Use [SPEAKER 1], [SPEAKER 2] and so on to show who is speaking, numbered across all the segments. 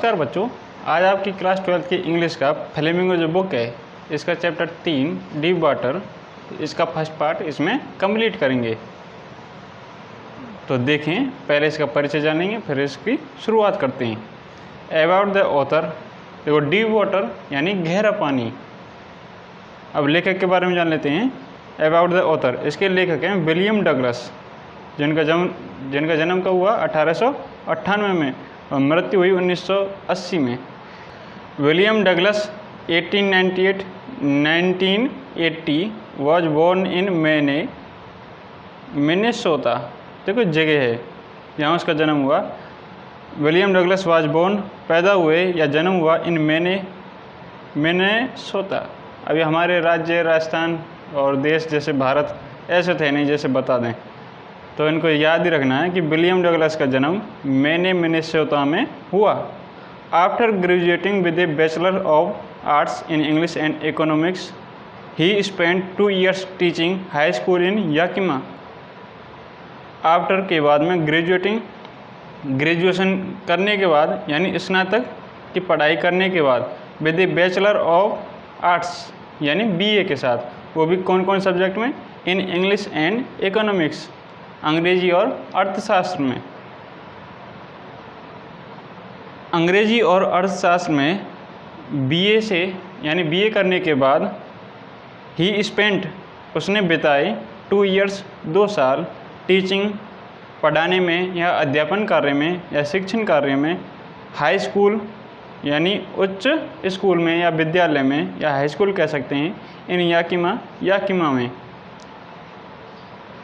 [SPEAKER 1] नमस्कार बच्चों, आज आपकी क्लास 12 की इंग्लिश का फ्लेमिंगो जो बुक है इसका चैप्टर 3 डीप वाटर, इसका फर्स्ट पार्ट इसमें कंप्लीट करेंगे। तो देखें, पहले इसका परिचय जानेंगे फिर इसकी शुरुआत करते हैं। अबाउट द ऑथर, देखो डीप वाटर यानी गहरा पानी। अब लेखक के बारे में जान लेते हैं। अबाउट द ऑथर, इसके लेखक हैं विलियम डगलस, जिनका जन्म कब हुआ 1898 में और मृत्यु हुई 1980 में। William Douglas 1898-1980 was born in Minnesota. देखो जगह है यहाँ उसका जन्म हुआ। विलियम डगलस वाज बोर्न, पैदा हुए या जन्म हुआ इन मिनेसोटा। अभी हमारे राज्य राजस्थान और देश जैसे भारत ऐसे थे नहीं जैसे बता दें, तो इनको याद ही रखना है कि विलियम डगलस का जन्म मिनेसोटा में हुआ। After graduating with A bachelor of arts in English and economics he spent 2 years teaching high school in Yakima. After के बाद में ग्रेजुएशन करने के बाद यानी स्नातक की पढ़ाई करने के बाद with A bachelor of arts यानी BA के साथ, वो भी कौन कौन सब्जेक्ट में, इन इंग्लिश एंड इकोनॉमिक्स, अंग्रेजी और अर्थशास्त्र में। अंग्रेजी और अर्थशास्त्र में BA से यानी BA करने के बाद ही स्पेंट, उसने बिताए 2 years 2 साल टीचिंग पढ़ाने में या अध्यापन कार्य में या शिक्षण कार्य में, हाई स्कूल यानी उच्च स्कूल में या विद्यालय में या हाई स्कूल कह सकते हैं, इन याकिमा में।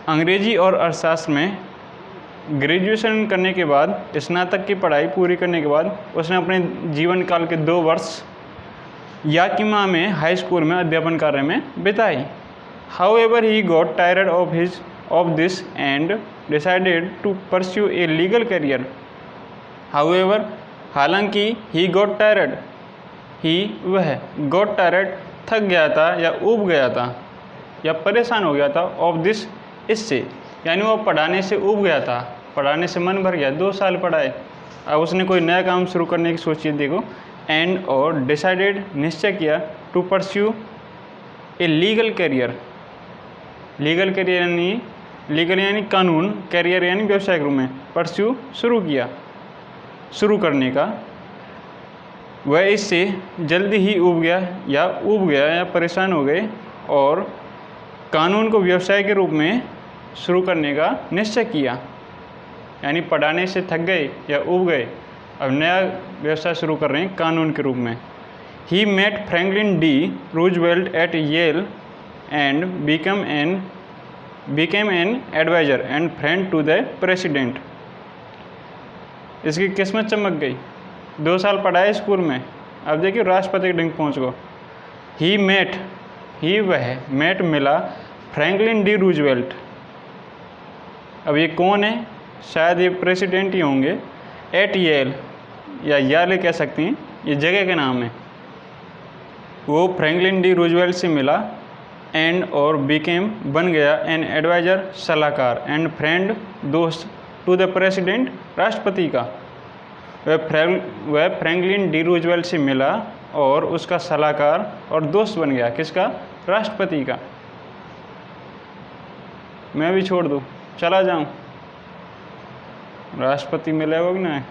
[SPEAKER 1] अंग्रेजी और अर्थशास्त्र में ग्रेजुएशन करने के बाद, स्नातक की पढ़ाई पूरी करने के बाद उसने अपने जीवन काल के 2 वर्ष याकिमा में हाई स्कूल में अध्यापन कार्य में बिताए। However he got tired of this and decided to pursue a legal career. However, हालांकि ही गॉट टायर्ड, वह गॉट टायर्ड थक गया था या ऊब गया था या परेशान हो गया था, ऑफ दिस इससे, यानी वो पढ़ाने से ऊब गया था, पढ़ाने से मन भर गया, 2 साल पढ़ाए, अब उसने कोई नया काम शुरू करने की सोची। देखो, एंड और डिसाइडेड निश्चय किया, to pursue a legal career. Legal career यानी कानून, करियर यानी व्यवसायिक रूप में, परस्यू शुरू करने का। वह इससे जल्दी ही ऊब गया या परेशान हो गए और कानून को व्यवसाय के रूप में शुरू करने का निश्चय किया, यानी पढ़ाने से थक गए या ऊब गए, अब नया व्यवसाय शुरू कर रहे हैं कानून के रूप में। He met Franklin D Roosevelt at Yale and became an advisor and friend to the president। इसकी किस्मत चमक गई, 2 साल पढ़ाए स्कूल में, अब देखिए राष्ट्रपति के डिंग पहुँच गो। मेट मिला फ्रैंकलिन डी रूजवेल्ट। अब ये कौन है, शायद ये प्रेसिडेंट ही होंगे। एट येल या याले कह सकती हैं, ये जगह के नाम है। वो फ्रैंकलिन डी रूजवेल्ट से मिला, एंड और बीकेम बन गया, एन एडवाइजर सलाहकार, एंड फ्रेंड दोस्त, टू द प्रेसिडेंट राष्ट्रपति का। वह फ्रैंकलिन डी रूजवेल्ट से मिला और उसका सलाहकार और दोस्त बन गया, किसका, राष्ट्रपति का। मैं भी छोड़ दूँ, चला जाऊँ, राष्ट्रपति मिलेगा कि ना,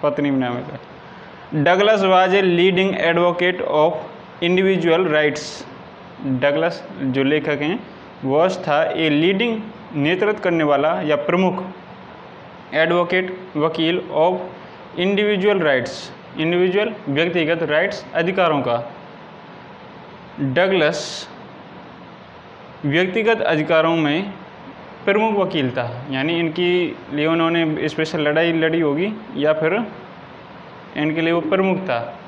[SPEAKER 1] पत्नी में ना मिले। Douglas was a leading advocate of individual rights. Douglas जो लेखक हैं वह था ए लीडिंग, नेतृत्व करने वाला या प्रमुख, एडवोकेट वकील, ऑफ इंडिविजुअल राइट्स, इंडिविजुअल व्यक्तिगत राइट्स अधिकारों का। डगलस व्यक्तिगत अधिकारों में प्रमुख वकील था, यानी इनकी लिए उन्होंने स्पेशल लड़ाई लड़ी होगी या फिर इनके लिए वो प्रमुख था,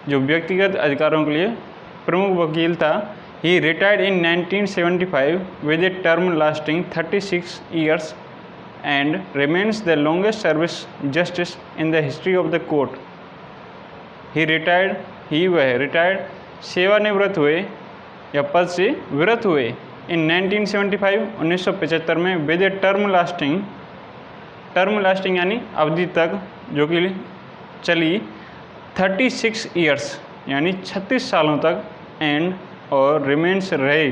[SPEAKER 1] जो व्यक्तिगत अधिकारों के लिए प्रमुख वकील था। He retired in 1975 with a term lasting 36 years and remains the longest service justice in the history of the court. वह रिटायर्ड, सेवानिवृत्त हुए या पद से विरत हुए इन 1975 में विद ए टर्म लास्टिंग यानी अवधि तक जो कि चली 36 ईयर्स यानी 36 सालों तक एंड और रिमेन्स रहे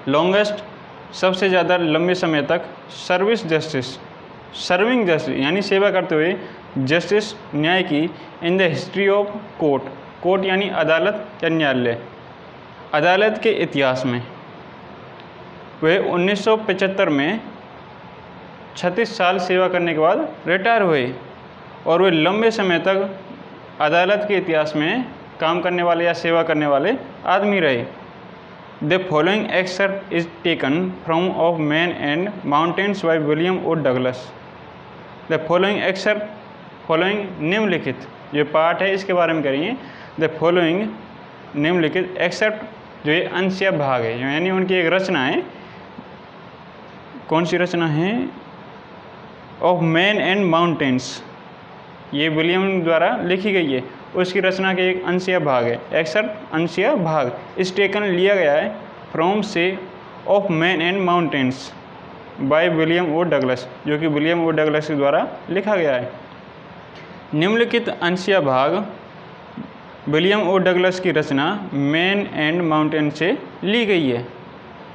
[SPEAKER 1] लॉन्गेस्ट सबसे ज़्यादा लंबे समय तक सर्विंग जस्टिस यानी सेवा करते हुए जस्टिस न्याय की in the history of court यानी अदालत या न्यायालय, अदालत के इतिहास में। वे 1975 में 36 साल सेवा करने के बाद रिटायर हुए और वे लंबे समय तक अदालत के इतिहास में काम करने वाले या सेवा करने वाले आदमी रहे। The following excerpt is taken from of man and mountains by William O Douglas. The following निम्नलिखित जो पार्ट है इसके बारे में करेंगे। द फॉलोइंग निम्नलिखित एक्सर्प्ट जो ये अंश या भाग है यानी उनकी एक रचना है। कौन सी रचना है? ऑफ मैन एंड माउंटेन्स, ये विलियम द्वारा लिखी गई है, उसकी रचना के एक अंश या भाग है। एक्सर्प्ट अंश या भाग इस टेकन लिया गया है फ्रॉम से of man and mountains by William O Douglas, जो कि विलियम ओ डगलस के द्वारा लिखा गया है। निम्नलिखित अंश या भाग विलियम ओ डगलस की रचना मैन एंड माउंटेन से ली गई है।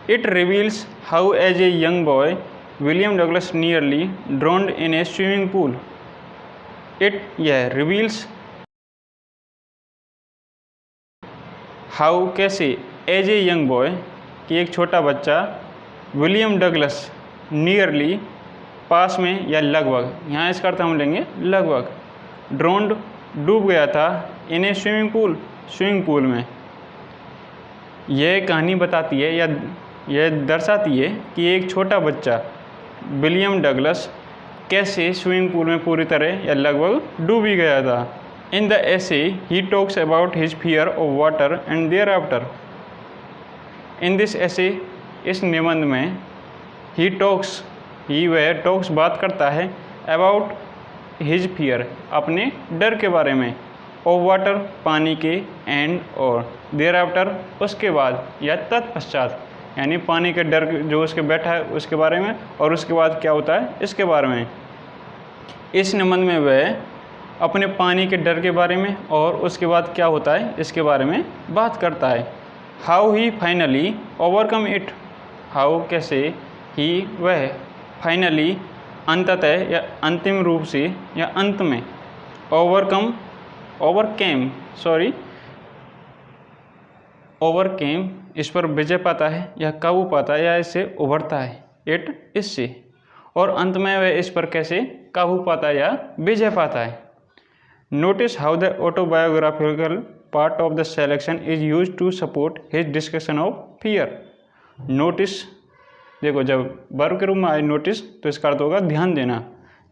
[SPEAKER 1] It reveals how as a young boy William Douglas nearly drowned in a swimming pool. यह रिवील्स हाउ कैसे एज ए यंग बॉय कि एक छोटा बच्चा विलियम डगलस नियरली पास में या लगभग, यहाँ इसका अर्थ हम लेंगे लगभग, ड्रोन्ड डूब गया था इन ए स्विमिंग पूल में। यह कहानी बताती है या यह दर्शाती है कि एक छोटा बच्चा विलियम डगलस कैसे स्विमिंग पूल में पूरी तरह या लगभग डूब ही गया था। In the essay he talks about his fear of water and thereafter. In this essay, इस निबंध में वह टॉक्स बात करता है अबाउट हिज फियर अपने डर के बारे में, ऑफ वाटर पानी के, एंड और देयर आफ्टर उसके बाद या तत्पश्चात, यानी पानी के डर जो उसके बैठा है उसके बारे में और उसके बाद क्या होता है इसके बारे में। इस निबंध में वह अपने पानी के डर के बारे में और उसके बाद क्या होता है इसके बारे में बात करता है। How he finally overcome it, how कैसे ही वह फाइनली अंततः या अंतिम रूप से या अंत में ओवरकेम इस पर विजय पाता है या काबू पाता है या इससे उभरता है, इट इससे, और अंत में वह इस पर कैसे काबू पाता है या विजय पाता है। Notice how the autobiographical part of the selection is use to support his discussion of fear. Notice, देखो जब वर्ब के रूप में आए नोटिस तो इसका अर्थ होगा ध्यान देना।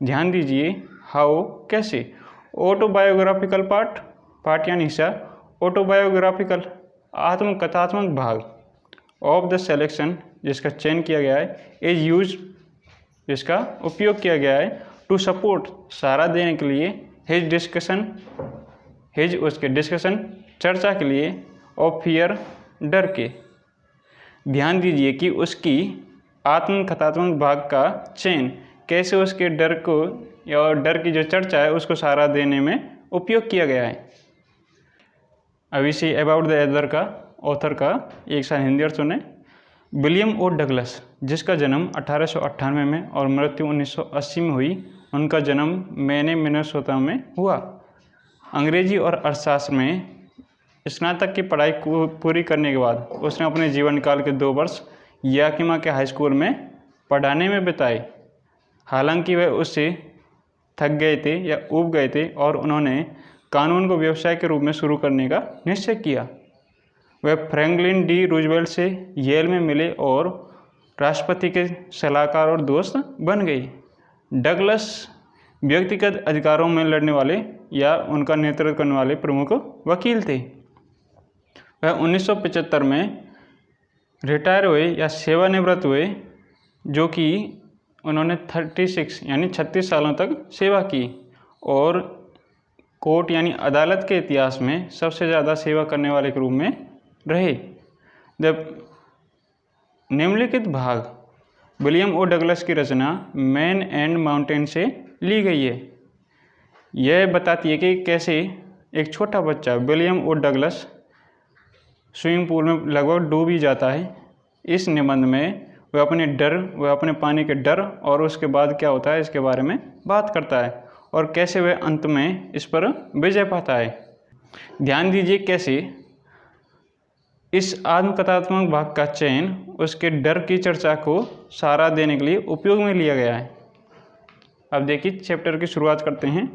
[SPEAKER 1] ध्यान दीजिए, हाउ कैसे, ऑटोबायोग्राफिकल पार्ट यानी हिस्सा, ऑटोबायोग्राफिकल आत्मकथात्मक भाग, ऑफ द सेलेक्शन जिसका चयन किया गया है, इज यूज जिसका उपयोग किया गया है, टू सपोर्ट सहारा देने के लिए, हिज उसके डिस्कशन चर्चा के लिए, ऑफ फियर डर के। ध्यान दीजिए कि उसकी आत्मकथात्मक भाग का चयन कैसे उसके डर को या डर की जो चर्चा है उसको सहारा देने में उपयोग किया गया है। अभी से अबाउट द अदर का ऑथर का एक साथ हिंदी अर्थ सुने। विलियम ओ डगलस, जिसका जन्म 1898 में और मृत्यु 1980 में हुई, उनका जन्म मिनेसोटा में हुआ। अंग्रेजी और अर्थशास्त्र में स्नातक की पढ़ाई पूरी करने के बाद उसने अपने जीवन काल के 2 वर्ष याकिमा के हाई स्कूल में पढ़ाने में बिताए। हालांकि वह उससे थक गए थे या ऊब गए थे और उन्होंने कानून को व्यवसाय के रूप में शुरू करने का निश्चय किया। वह फ्रैंकलिन डी रूजवेल्ट से येल में मिले और राष्ट्रपति के सलाहकार और दोस्त बन गई। डगलस व्यक्तिगत अधिकारों में लड़ने वाले या उनका नेतृत्व करने वाले प्रमुख वकील थे। वह 1975 में रिटायर हुए या सेवानिवृत्त हुए, जो कि उन्होंने 36 यानी 36 सालों तक सेवा की और कोर्ट यानी अदालत के इतिहास में सबसे ज़्यादा सेवा करने वाले के रूप में रहे। निम्नलिखित भाग विलियम ओ डगलस की रचना मैन एंड माउंटेन से ली गई है। यह बताती है कि कैसे एक छोटा बच्चा William O Douglas swimming pool में लगभग डूब ही जाता है। इस निबंध में वह अपने पानी के डर और उसके बाद क्या होता है इसके बारे में बात करता है और कैसे वह अंत में इस पर विजय पाता है। ध्यान दीजिए कैसे इस आत्मकथात्मक भाग का चयन उसके डर की चर्चा को सहारा देने के लिए उपयोग में लिया गया है। अब देखिए चैप्टर की शुरुआत करते हैं।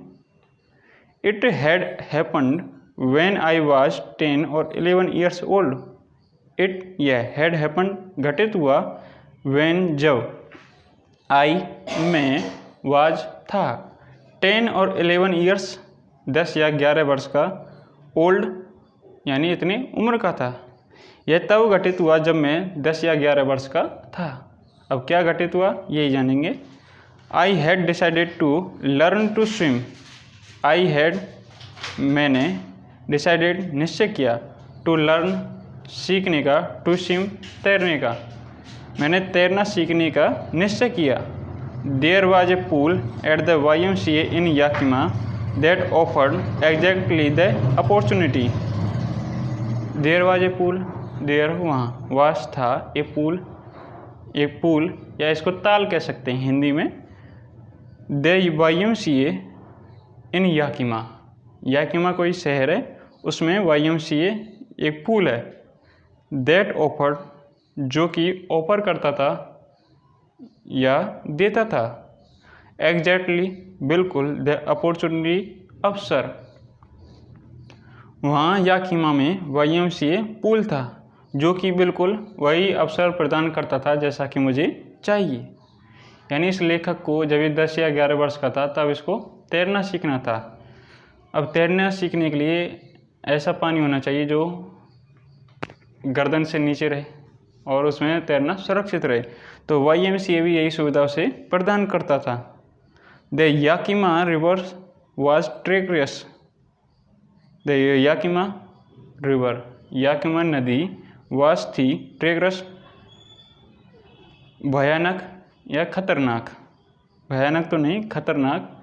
[SPEAKER 1] It had happened when I was 10 और 11 ईयर्स ओल्ड। इट यह हैड हैपन्ड घटित हुआ व्हेन जब आई में वाज था 10 और 11 ईयर्स 10 या 11 वर्ष का ओल्ड यानी इतनी उम्र का था। यह तब घटित हुआ जब मैं 10 या 11 वर्ष का था। अब क्या घटित हुआ यही जानेंगे। I had decided to learn to swim. I had मैंने डिसाइडेड निश्चय किया टू लर्न सीखने का, टू स्विम तैरने का, मैंने तैरना सीखने का निश्चय किया। There was a pool at the YMCA in Yakima that offered exactly the opportunity. There was a pool, there वहाँ, वाज था, ए पूल, एक पूल या इसको ताल कह सकते हैं हिंदी में। The YMCA in Yakima, Yakima कोई शहर है उसमें YMCA एक पूल है। दैट ऑफर्ड जो कि ऑफर करता था या देता था। एग्जैक्टली बिल्कुल, द अपॉर्चुनिटी अवसर। वहाँ याकिमा में YMCA पूल था जो कि बिल्कुल वही अवसर प्रदान करता था जैसा कि मुझे चाहिए। यानी इस लेखक को जब ये 10 या 11 वर्ष का था तब इसको तैरना सीखना था। अब तैरना सीखने के लिए ऐसा पानी होना चाहिए जो गर्दन से नीचे रहे और उसमें तैरना सुरक्षित रहे, तो YMCA भी यही सुविधा उसे प्रदान करता था। The Yakima river was treacherous. The Yakima river, Yakima नदी, वाज थी, ट्रेगरस भयानक या खतरनाक, भयानक तो नहीं खतरनाक।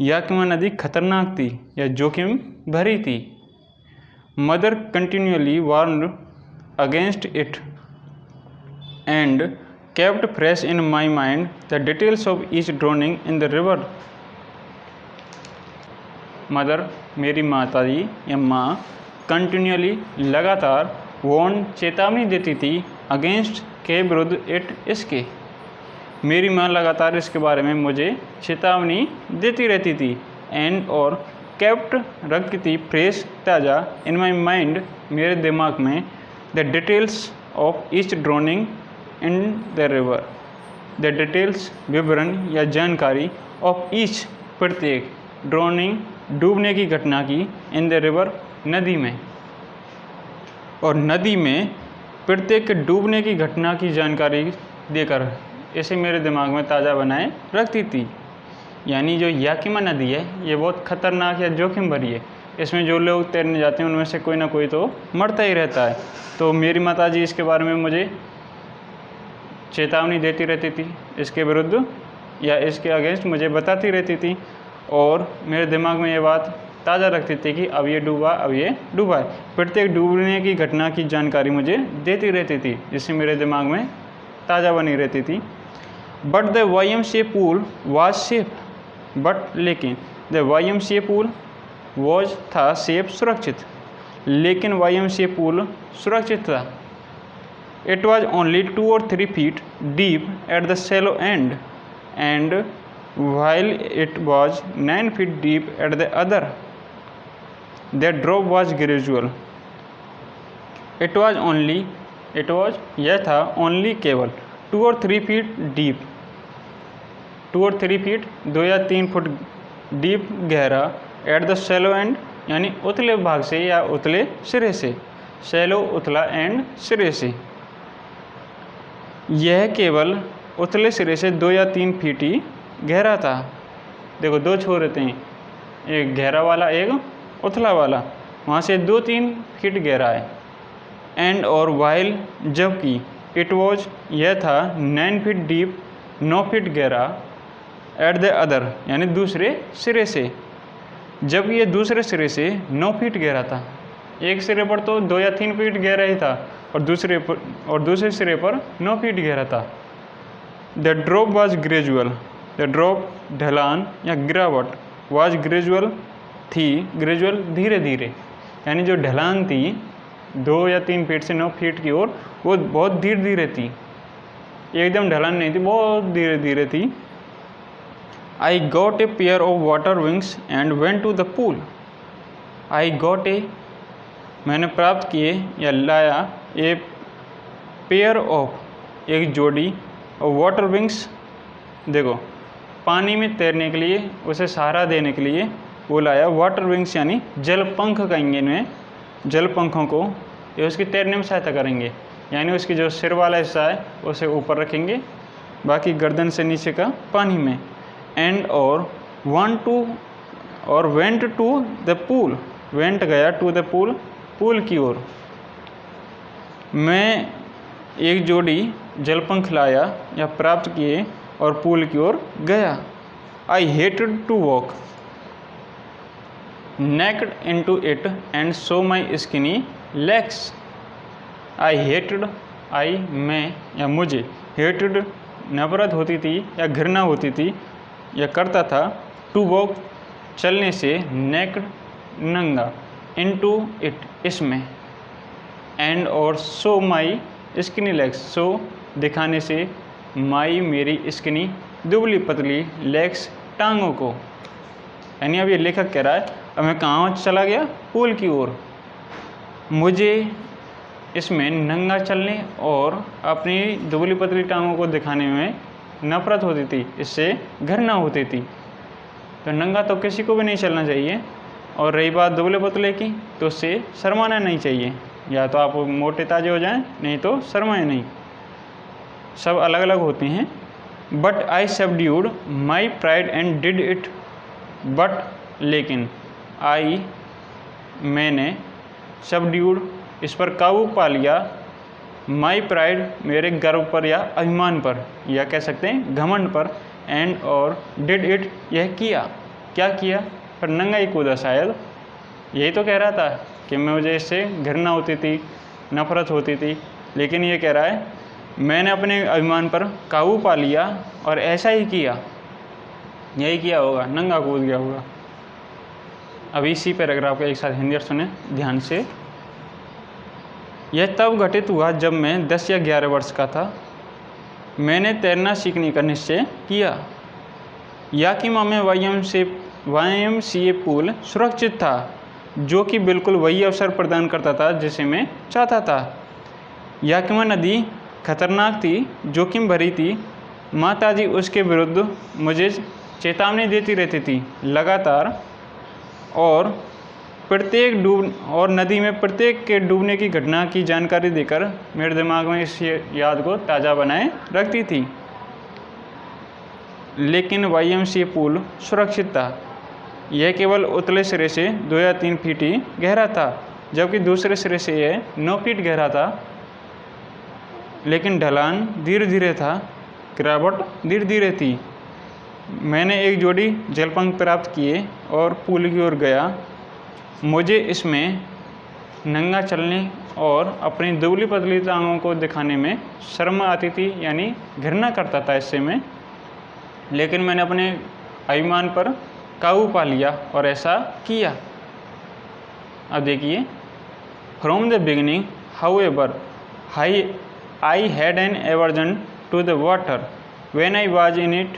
[SPEAKER 1] याकिमा नदी खतरनाक थी या जोखिम भरी थी। Mother continuously warned against it and kept fresh in my mind the details of each drowning in the river. Mother मेरी माताजी या माँ कंटिन्यूअली लगातार वार्न चेतावनी देती थी, अगेंस्ट के विरुद्ध, इट इसके। मेरी माँ लगातार इसके बारे में मुझे चेतावनी देती रहती थी। एंड और केप्ट रखती थी, फ्रेश ताज़ा, इन माई माइंड मेरे दिमाग में, the details of each droning in the river. The details विवरण या जानकारी ऑफ ईच प्रत्येक, ड्रोनिंग डूबने की घटना की, इन द रिवर नदी में, और नदी में प्रत्येक डूबने की घटना की जानकारी देकर इसे मेरे दिमाग में ताज़ा बनाए रखती थी। यानी जो याकिमा नदी है ये बहुत खतरनाक या जोखिम भरी है। इसमें जो लोग तैरने जाते हैं उनमें से कोई ना कोई तो मरता ही रहता है। तो मेरी माताजी इसके बारे में मुझे चेतावनी देती रहती थी, इसके विरुद्ध या इसके अगेंस्ट मुझे बताती रहती थी और मेरे दिमाग में ये बात ताज़ा रखती थी कि अब ये डूबा, अब ये डूबा है। प्रत्येक डूबने की घटना की जानकारी मुझे देती रहती थी जिससे मेरे दिमाग में ताज़ा बनी रहती थी। But the YMCA pool was safe. But लेकिन द YMCA पूल वाज था सेफ, सुरक्षित, लेकिन YMCA पूल सुरक्षित था। It was only 2 or 3 feet deep at the shallow end, and while it was 9 feet deep at the other, the drop was gradual. It was यह था only केवल 2 or 3 feet deep, 2 or 3 feet 2 या 3 foot deep गहरा, at the shallow end यानी उतले भाग से या उतले सिरे से, shallow उतला एंड सिरे से। यह केवल उतले सिरे से 2 या 3 फीट ही गहरा था। देखो 2 छोर रहते हैं, एक गहरा वाला एक उतला वाला, वहाँ से 2-3 फीट गहरा है। एंड और वाइल जबकि, इट वॉज यह था 9 फीट डीप 9 फीट गहरा, एट द अदर यानी दूसरे सिरे से, जब ये दूसरे सिरे से 9 फीट गहरा था। एक सिरे पर तो 2 या 3 फीट गहरा ही था और दूसरे सिरे पर 9 फीट गहरा था। The drop was gradual, the drop ढलान या गिरावट, वॉज ग्रेजुअल थी, ग्रेजुअल धीरे धीरे, यानी जो ढलान थी 2 या 3 फीट से 9 फीट की ओर वो बहुत धीरे धीरे थी, एकदम ढलान नहीं थी, बहुत धीरे धीरे थी। I got a pair of water wings and went to the pool. I got a, मैंने प्राप्त किए या लाया, ए पेयर ऑफ, एक जोड़ी, और वाटर विंग्स, देखो पानी में तैरने के लिए उसे सहारा देने के लिए वो लाया। वाटर विंग्स यानी जल पंख कहेंगे इन्हें, जल पंखों को, ये उसकी तैरने में सहायता करेंगे, यानी उसकी जो सिर वाला हिस्सा है उसे ऊपर रखेंगे, बाकी गर्दन से नीचे का पानी में। एंड और went to the pool, went गया, टू द पूल, पूल की ओर। मैं एक जोड़ी जलपंख लाया या प्राप्त किए और पूल की ओर गया। I hated to walk naked into it and show my skinny legs. I hated, I मैं या मुझे, हेटेड नफरत होती थी या घृणा होती थी या करता था, टू वॉक चलने से, नेक्ड नंगा, इनटू इट इसमें, एंड और show my skinny legs, show दिखाने से, माई मेरी स्किनी दुबली पतली, लेग्स टांगों को। यानी अब ये लेखक कह रहा है अब मैं कहाँ चला गया, पूल की ओर। मुझे इसमें नंगा चलने और अपनी दुबली पतली टांगों को दिखाने में नफरत होती थी, इससे घृणा होती थी। तो नंगा तो किसी को भी नहीं चलना चाहिए, और रही बात दुबले पतले की तो उससे शर्माना नहीं चाहिए, या तो आप मोटे ताजे हो जाएं, नहीं तो शर्माएं नहीं, सब अलग अलग होते हैं। But I subdued my pride and did it, but लेकिन, आई मैंने, सबड्यूड इस पर काबू पा लिया, माई प्राइड मेरे गर्व पर या अभिमान पर, या कह सकते हैं घमंड पर, एंड और डिड इट यह किया, क्या किया, पर नंगा ही कूदा शायद। यही तो कह रहा था कि मुझे इससे घृणा होती थी, नफरत होती थी, लेकिन ये कह रहा है मैंने अपने अभिमान पर काबू पा लिया और ऐसा ही किया, यही किया होगा, नंगा कूद गया होगा। अब इसी पैराग्राफ को एक साथ हिंदी और सुने ध्यान से। यह तब घटित हुआ जब मैं 10 या 11 वर्ष का था। मैंने तैरना सीखने का निश्चय किया। याकिमा में YMCA पूल सुरक्षित था, जो कि बिल्कुल वही अवसर प्रदान करता था जिसे मैं चाहता था। याकिमा नदी खतरनाक थी, जोखिम भरी थी। माताजी उसके विरुद्ध मुझे चेतावनी देती रहती थी लगातार, और नदी में प्रत्येक के डूबने की घटना की जानकारी देकर मेरे दिमाग में इस याद को ताज़ा बनाए रखती थी। लेकिन YMCA पूल सुरक्षित था। यह केवल उतले सिरे से 2 या 3 फीट ही गहरा था, जबकि दूसरे सिरे से यह 9 फीट गहरा था। लेकिन ढलान धीरे धीरे था, गिरावट धीरे धीरे थी। मैंने एक जोड़ी जलपंख प्राप्त किए और पूल की ओर गया। मुझे इसमें नंगा चलने और अपनी दुबली पतली टांगों को दिखाने में शर्म आती थी, यानी घृणा करता था इससे मैं, लेकिन मैंने अपने अभिमान पर काबू पा लिया और ऐसा किया। अब देखिए, from the beginning however I had an aversion to the water when I was in it.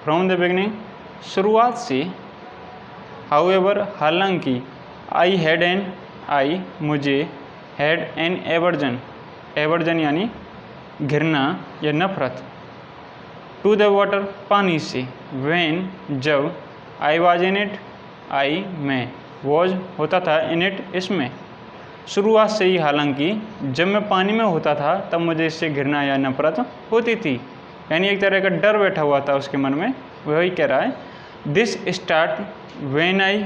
[SPEAKER 1] From the beginning, शुरुआत से, हाउएवर हालांकि, आई हैड एन, आई मुझे, हैड एन एवर्जन, एवर्जन यानी घृणा या नफरत, टू द वाटर पानी से, व्हेन जब, आई वाज इन इट, आई मैं, वॉज होता था, इन इट इसमें। शुरुआत से ही हालांकि जब मैं पानी में होता था तब मुझे इससे घृणा या नफरत होती थी, यानी एक तरह का डर बैठा हुआ था उसके मन में। वही कह रहा है, this start when I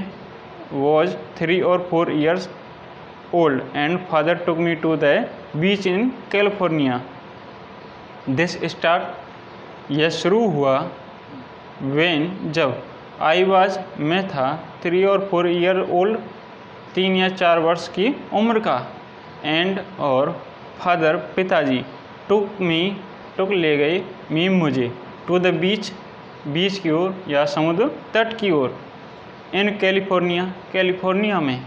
[SPEAKER 1] was 3 or 4 years old and father took me to the beach in California. This start, यह शुरू हुआ, व्हेन जब, आई वाज मैं था 3 और 4 ईयर ओल्ड 3 या 4 वर्ष की उम्र का। एंड और फादर पिताजी टुक ले गए मी मुझे टू द बीच की ओर या समुद्र तट की ओर। इन कैलिफोर्निया में।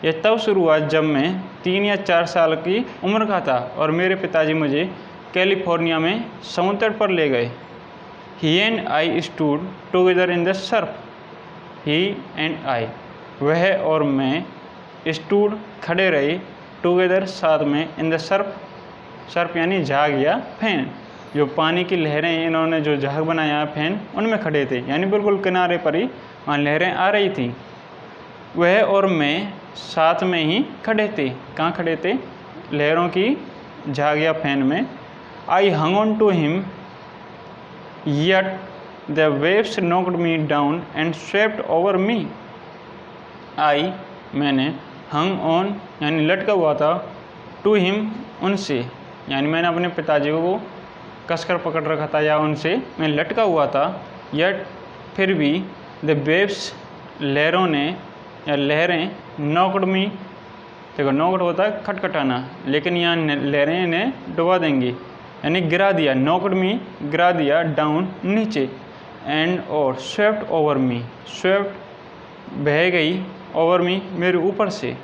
[SPEAKER 1] यह तब शुरू हुआ जब मैं 3 या 4 साल की उम्र का था और मेरे पिताजी मुझे कैलिफोर्निया में समुद्र तट पर ले गए। He and I stood together in the surf. He and I वह और मैं स्टूड खड़े रहे टुगेदर साथ में इन द सर्फ यानी झाग या फैन। जो पानी की लहरें इन्होंने जो झाग बनाया फैन उनमें खड़े थे, यानी बिल्कुल किनारे पर ही वहाँ लहरें आ रही थी। वह और मैं साथ में ही खड़े थे। कहाँ खड़े थे? लहरों की झाग या फैन में। I hung on to him yet the waves knocked me down and swept over me. I मैंने हंग ऑन यानी लटका हुआ था, टू हिम उनसे, यानी मैंने अपने पिताजी को कसकर पकड़ रखा था या उनसे मैं लटका हुआ था। यट फिर भी द वेव्स लहरों ने या लहरें नॉक्ड मी, देखो नॉक्ड होता है खटखटाना, लेकिन यहाँ लहरें इन्हें डुबा देंगी यानी गिरा दिया। नॉक्ड मी गिरा दिया, डाउन नीचे। एंड और स्वेप्ट ओवर मी, स्वेप्ट बह गई, ओवर मी मेरे ऊपर से।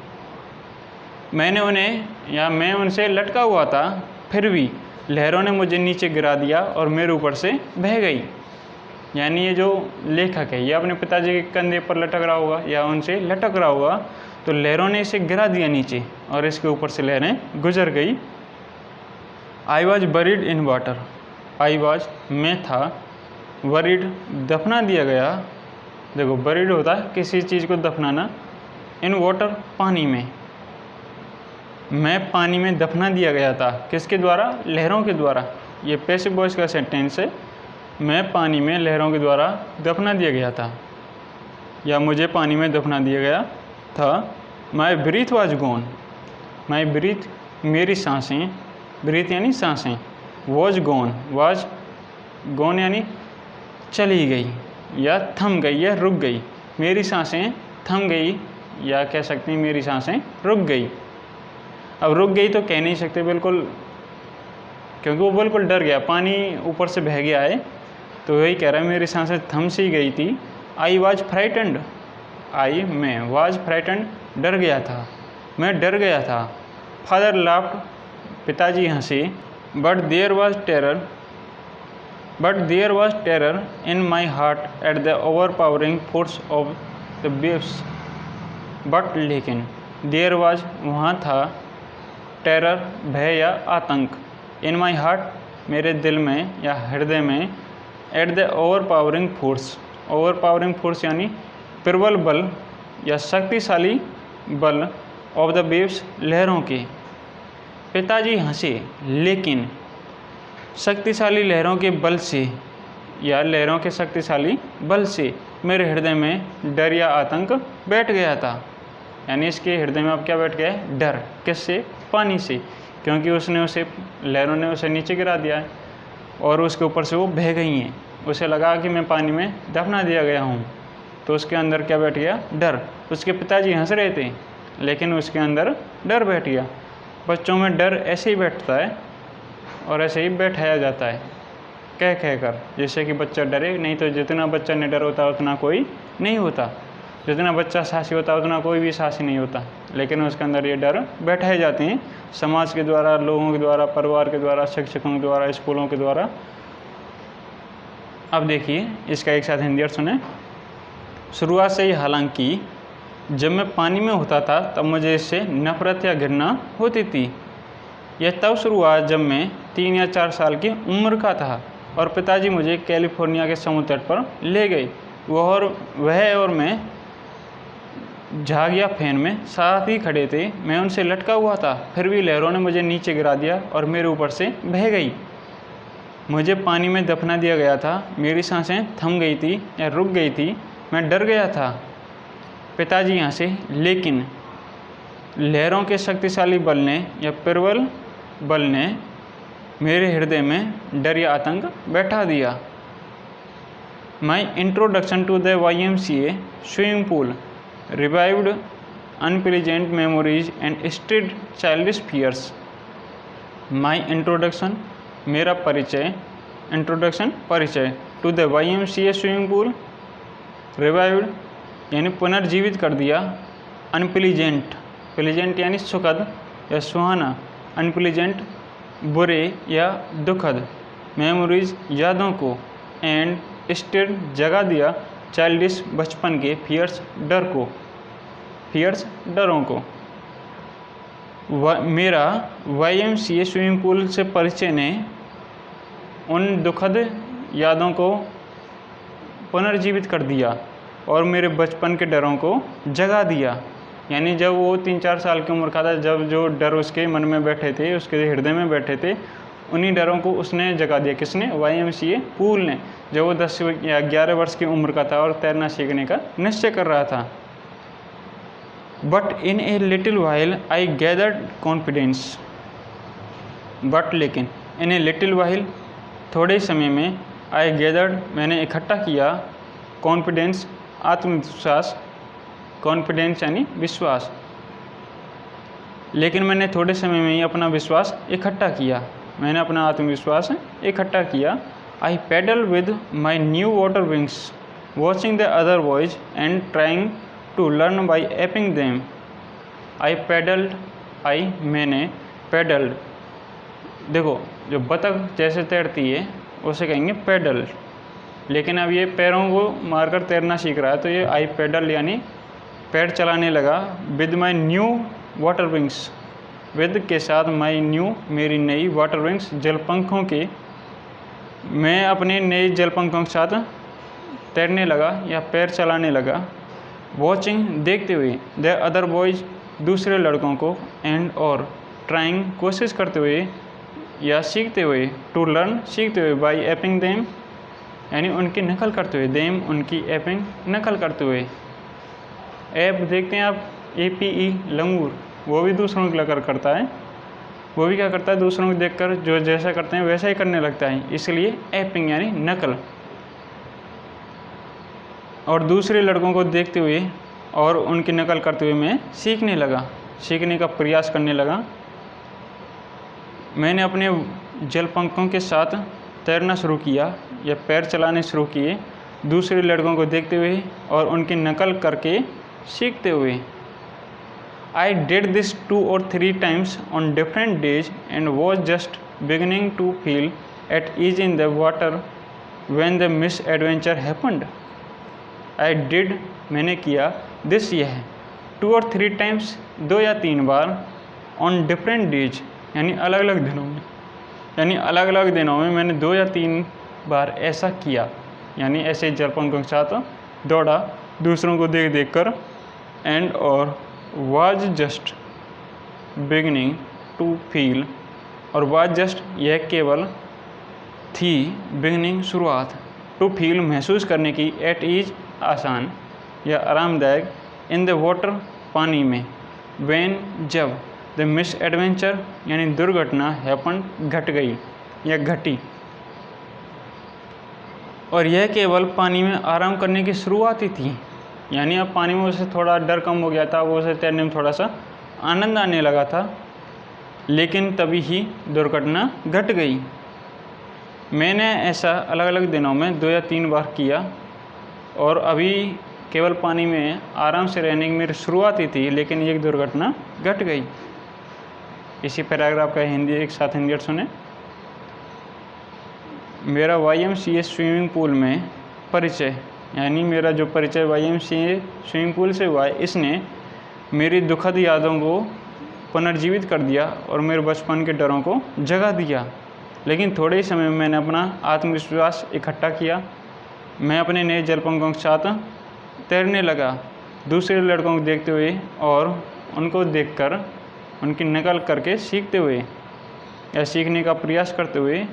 [SPEAKER 1] मैंने उन्हें या मैं उनसे लटका हुआ था, फिर भी लहरों ने मुझे नीचे गिरा दिया और मेरे ऊपर से बह गई। यानी ये जो लेखक है ये अपने पिताजी के कंधे पर लटक रहा होगा या उनसे लटक रहा होगा, तो लहरों ने इसे गिरा दिया नीचे और इसके ऊपर से लहरें गुजर गई। I was buried in water. I was मैं था, बरीड दफना दिया गया। देखो बरीड होता है किसी चीज़ को दफनाना, इन वाटर पानी में। मैं पानी में दफना दिया गया था, किसके द्वारा? लहरों के द्वारा। ये पैसिव वॉइस का सेंटेंस है। मैं पानी में लहरों के द्वारा दफना दिया गया था या मुझे पानी में दफना दिया गया था। My breath was gone. My breath मेरी सांसें, ब्रीथ यानी सांसें, वाज गॉन यानी चली गई या थम गई या रुक गई। मेरी सांसें थम गई या कह सकते हैं मेरी सांसें रुक गई। अब रुक गई तो कह नहीं सकते बिल्कुल, क्योंकि वो बिल्कुल डर गया, पानी ऊपर से बह गया है, तो वही कह रहा है मेरी सांसें थम सी गई थी। I was frightened. आई मैं, वाज फ्राइटेंड डर गया था, मैं डर गया था। फादर लाफ्ड पिताजी हंसे। But there was terror in my heart at the overpowering force of the waves. But लेकिन देयर वॉज वहाँ था, टेरर भय या आतंक, इन माई हार्ट मेरे दिल में या हृदय में, एट द ओवरपावरिंग फोर्स यानी प्रबल बल या शक्तिशाली बल, ऑफ द वेव्स लहरों के। पिताजी हंसे, लेकिन शक्तिशाली लहरों के बल से या लहरों के शक्तिशाली बल से मेरे हृदय में डर या आतंक बैठ गया था। यानी इसके हृदय में अब क्या बैठ गया है? डर। किससे? पानी से, क्योंकि लहरों ने उसे नीचे गिरा दिया है और उसके ऊपर से वो बह गई हैं। उसे लगा कि मैं पानी में दफना दिया गया हूँ, तो उसके अंदर क्या बैठ गया? डर। उसके पिताजी हंस रहे थे, लेकिन उसके अंदर डर बैठ गया। बच्चों में डर ऐसे ही बैठता है और ऐसे ही बैठाया जाता है कह कर, जैसे कि बच्चा डरे नहीं, तो जितना बच्चा निडर होता उतना कोई नहीं होता, जितना बच्चा साहसी होता उतना कोई भी साहसी नहीं होता। लेकिन उसके अंदर ये डर बैठाए जाते हैं समाज के द्वारा, लोगों के द्वारा, परिवार के द्वारा, शिक्षकों के द्वारा, स्कूलों के द्वारा। अब देखिए इसका एक साथ हिंदी अर्थ सुने। शुरुआत से ही हालांकि जब मैं पानी में होता था तब मुझे इससे नफरत या घृणा होती थी। यह तब शुरू हुआ जब मैं 3 या 4 साल की उम्र का था और पिताजी मुझे कैलिफोर्निया के समुद्र तट पर ले गए। वह और मैं झाग या फैन में साथ ही खड़े थे। मैं उनसे लटका हुआ था, फिर भी लहरों ने मुझे नीचे गिरा दिया और मेरे ऊपर से बह गई। मुझे पानी में दफना दिया गया था, मेरी सांसें थम गई थी या रुक गई थी, मैं डर गया था। पिताजी यहाँ से, लेकिन लहरों के शक्तिशाली बल ने या प्रबल बल ने मेरे हृदय में डर या आतंक बैठा दिया। My introduction to the YMCA swimming pool revived unpleasant memories and stirred childish fears. My introduction मेरा परिचय, इंट्रोडक्शन परिचय, to the YMCA swimming pool revived यानी पुनर्जीवित कर दिया, अनप्लीजेंट, प्लीजेंट यानी सुखद या सुहाना, अनप्लीजेंट बुरे या दुखद, मेमोरीज यादों को, एंड स्टिर जगा दिया, चाइल्डिश बचपन के, फियर्स डर को, फियर्स डरों को। मेरा YMCA स्विमिंग पूल से परिचय ने उन दुखद यादों को पुनर्जीवित कर दिया और मेरे बचपन के डरों को जगा दिया। यानी जब वो 3-4 साल की उम्र का था, जब जो डर उसके मन में बैठे थे, उसके हृदय में बैठे थे, उन्हीं डरों को उसने जगा दिया। किसने? YMCA पूल ने। जब वो 10 या 11 वर्ष की उम्र का था और तैरना सीखने का निश्चय कर रहा था। But in a little while I gathered confidence, but लेकिन, इन ए लिटिल वाइल थोड़े समय में, आई गैदर्ड मैंने इकट्ठा किया, कॉन्फिडेंस आत्मविश्वास, कॉन्फिडेंस यानी विश्वास, लेकिन मैंने थोड़े समय में ही अपना विश्वास इकट्ठा किया, मैंने अपना आत्मविश्वास इकट्ठा किया। I paddle with my new water wings watching the other boys and trying to learn by aping them. I paddled, I मैंने, पैडल्ड, देखो जो बतख जैसे तैरती है उसे कहेंगे पैडल, लेकिन अब ये पैरों को मारकर तैरना सीख रहा है, तो ये आई पैडल यानी पैर चलाने लगा। With my new water wings, with के साथ, माई न्यू मेरी नई, वाटर विंग्स जलपंखों के, मैं अपने नए जलपंखों के साथ तैरने लगा या पैर चलाने लगा। वॉचिंग देखते हुए, द अदर बॉयज दूसरे लड़कों को, एंड और ट्राइंग कोशिश करते हुए या सीखते हुए, टू लर्न सीखते हुए, बाई एपिंग देम यानी उनकी नकल करते हुए, देम उनकी, एपिंग नकल करते हुए। ऐप देखते हैं आप, APE लंगूर, वो भी दूसरों की नकल करता है, वो भी क्या करता है, दूसरों को देखकर जो जैसा करते हैं वैसा ही करने लगता है, इसलिए एपिंग यानी नकल। और दूसरे लड़कों को देखते हुए और उनकी नकल करते हुए मैं सीखने लगा, सीखने का प्रयास करने लगा। मैंने अपने जलपंखों के साथ तैरना शुरू किया या पैर चलाने शुरू किए, दूसरे लड़कों को देखते हुए और उनकी नकल करके सीखते हुए। I did this 2 or 3 times on different days and was just beginning to feel at ease in the water when the misadventure happened. I did मैंने किया, दिस यह, 2 or 3 times 2 या 3 बार, ऑन डिफरेंट डेज यानी अलग अलग दिनों में, यानी अलग अलग दिनों में मैंने 2 या 3 बार ऐसा किया, यानी ऐसे जलपंखों के साथ दौड़ा दूसरों को देख देख कर। एंड और was just beginning to feel, और वाज जस्ट यह केवल थी, बिगनिंग शुरुआत, टू फील महसूस करने की, एट ईज आसान या आरामदायक, इन द वाटर पानी में, व्हेन जब, द मिस एडवेंचर यानी दुर्घटना, हैपन घट गई या घटी। और यह केवल पानी में आराम करने की शुरुआत ही थी, यानी अब पानी में उसे थोड़ा डर कम हो गया था, वो उसे तैरने में थोड़ा सा आनंद आने लगा था, लेकिन तभी ही दुर्घटना घट गई। मैंने ऐसा अलग अलग दिनों में 2 या 3 बार किया और अभी केवल पानी में आराम से रहने की मेरी शुरुआत ही थी, लेकिन एक दुर्घटना घट गई। इसी पैराग्राफ का हिंदी एक साथ हिंदी सुने। मेरा YMCA स्विमिंग पूल में परिचय, यानी मेरा जो परिचय YMCA स्विमिंग पूल से हुआ है, इसने मेरी दुखद यादों को पुनर्जीवित कर दिया और मेरे बचपन के डरों को जगा दिया। लेकिन थोड़े ही समय में मैंने अपना आत्मविश्वास इकट्ठा किया, मैं अपने नए जलपंखों के साथ तैरने लगा, दूसरे लड़कों को देखते हुए और उनको देखकर उनकी नकल करके सीखते हुए या सीखने का प्रयास करते हुए।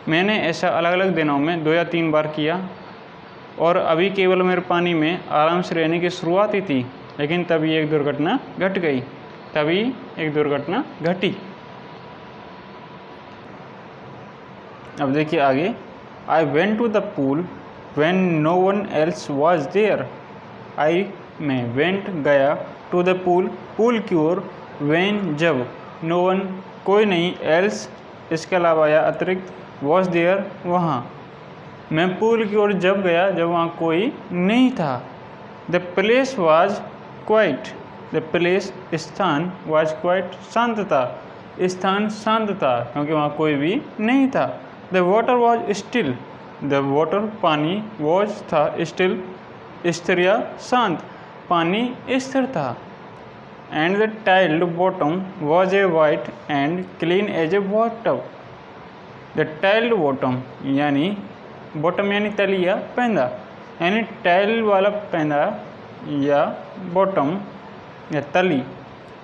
[SPEAKER 1] मैंने ऐसा अलग अलग दिनों में 2 या 3 बार किया और अभी केवल मेरे पानी में आराम से रहने की शुरुआत ही थी, लेकिन तभी एक दुर्घटना घट गई, तभी एक दुर्घटना घटी। अब देखिए आगे, I went to the pool when no one else was there. I में वेंट गया, टू द पूल पूल की ओर, व्हेन जब, नो वन कोई नहीं, एल्स इसके अलावा या अतिरिक्त, वॉज देयर वहाँ। मैं पूल की ओर जब गया जब वहाँ कोई नहीं था। The place was quite, the place स्थान, वाज क्वाइट शांत था, स्थान शांत था क्योंकि वहाँ कोई भी नहीं था। The water was still, the water पानी, वॉज था, स्टिल स्थिर या शांत, पानी स्थिर था। And the tiled bottom was a white and clean as a bottom. The tiled bottom यानी बॉटम यानी तली या पैंदा, यानी टाइल वाला पैंदा या बॉटम या तली,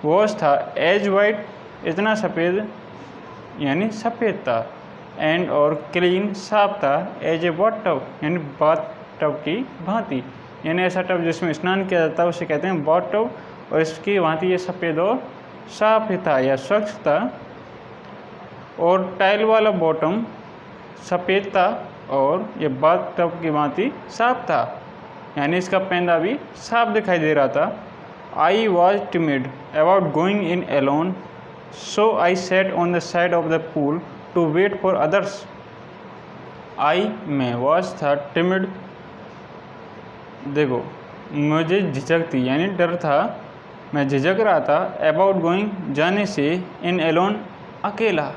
[SPEAKER 1] वॉज था, एज वाइट इतना सफ़ेद यानी सफ़ेद था, एंड और क्लीन साफ था, एज ए बाथ टब यानी बाथ टब की भांति, यानी ऐसा टब जिसमें स्नान किया जाता है उसे कहते हैं बाथ टब, और इसकी भांति ये सफ़ेद और साफ था या स्वच्छ था। और टाइल वाला बॉटम सफ़ेद था और ये बाथ टब की भांति साफ था, यानी इसका पैंदा भी साफ दिखाई दे रहा था। I was timid about going in alone, so I sat on the side of the pool to wait for others. I में वॉज था, टिमिड देखो मुझे झिझक थी यानी डर था, मैं झिझक रहा था, अबाउट गोइंग जाने से, इन एलोन अकेला,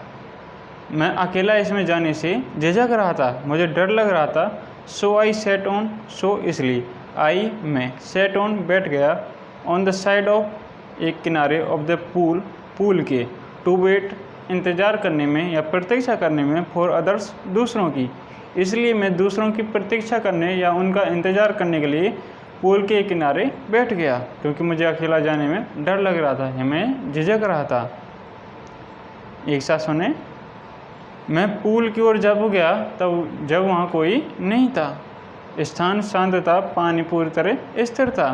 [SPEAKER 1] मैं अकेला इसमें जाने से झिझक रहा था, मुझे डर लग रहा था। सो आई सेट ऑन, सो इसलिए, आई में सेट ऑन बैठ गया, ऑन द साइड ऑफ एक किनारे, ऑफ द पूल पूल के, टू वेट इंतज़ार करने में या प्रतीक्षा करने में, फॉर अदर्स दूसरों की, इसलिए मैं दूसरों की प्रतीक्षा करने या उनका इंतज़ार करने के लिए पूल के किनारे बैठ गया, क्योंकि मुझे अकेला जाने में डर लग रहा था या मैं झिझक रहा था। एक साथ सुने, मैं पूल की ओर जब गया तब जब वहाँ कोई नहीं था, स्थान शांत था, पानी पूरी तरह स्थिर था,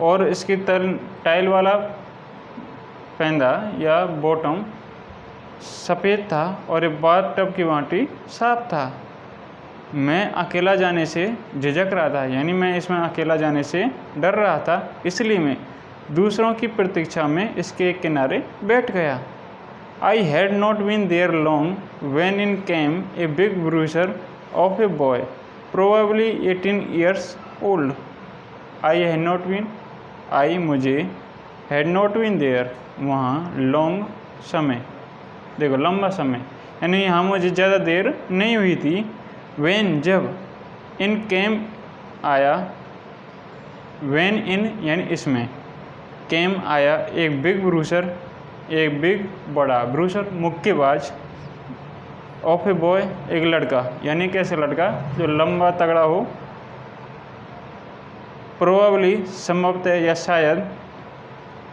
[SPEAKER 1] और इसकी टाइल वाला पैंदा या बॉटम सफ़ेद था और एक बाथ टब की भांति साफ था। मैं अकेला जाने से झिझक रहा था, यानी मैं इसमें अकेला जाने से डर रहा था, इसलिए मैं दूसरों की प्रतीक्षा में इसके किनारे बैठ गया। I had not been there long when in came a big bruiser of a boy, probably 18 years old. I had not been, I मुझे, had not been there वहाँ, long समय, देखो लंबा समय, यानी यहाँ मुझे ज़्यादा देर नहीं हुई थी। when जब, in came आया, when in यानी इसमें, came आया, एक बिग ब्रूसर, एक बिग बड़ा, ब्रूसर मुक्केबाज, ऑफ ए बॉय एक लड़का, यानी कैसे लड़का जो लंबा तगड़ा हो, प्रोबेबली संभवतः या शायद